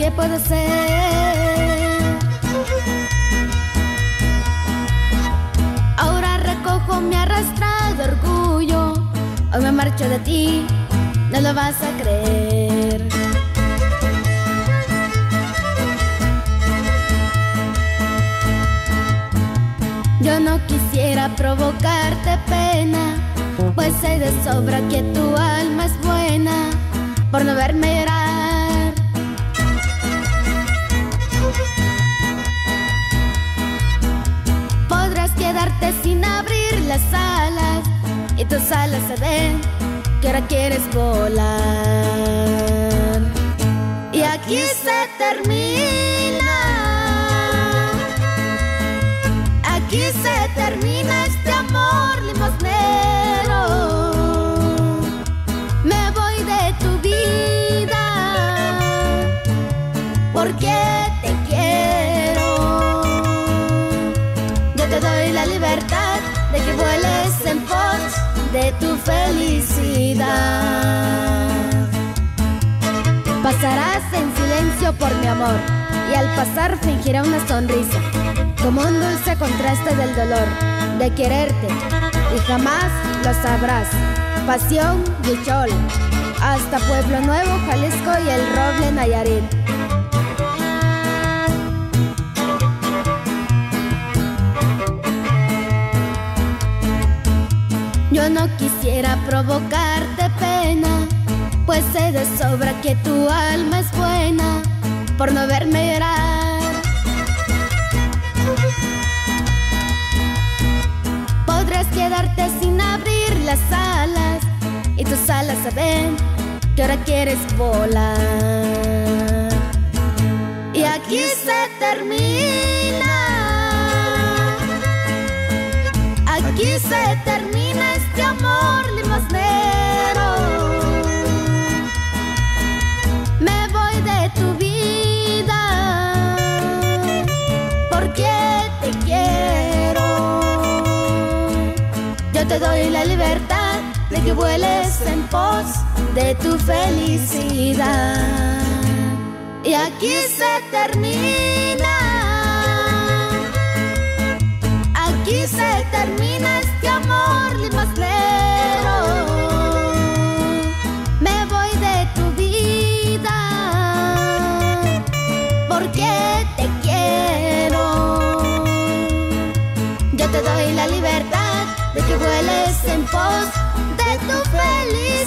¿qué puedo hacer? Ahora recojo mi arrastrado orgullo. Hoy me marcho de ti, no lo vas a creer. Yo no quisiera provocarte pena, pues sé de sobra que tu alma es buena por no verme llorar. Podrás quedarte sin abrir las alas y tus alas se ven que ahora quieres volar. Y aquí se termina, aquí se termina este amor limosnero. Me voy de tu vida porque te quiero. Yo te doy la libertad de que vueles en pos de tu felicidad. Pasarás en silencio por mi amor y al pasar fingiré una sonrisa, como un dulce contraste del dolor de quererte, y jamás lo sabrás. Pasión, Huichol, hasta Pueblo Nuevo, Jalisco y El Roble, Nayarit. Yo no quisiera provocarte pena, pues sé de sobra que tu alma es buena por no verme llorar. Podrás quedarte sin abrir las alas y tus alas saben que ahora quieres volar. Y aquí se termina, aquí se termina este amor limosnero. Me voy de tu vida porque te quiero. Yo te doy la libertad de que vueles en pos de tu felicidad. Y aquí se termina, aquí se termina este amor limosnero. Me voy de tu vida porque te quiero. Yo te doy la libertad de que vueles en pos de tu felicidad.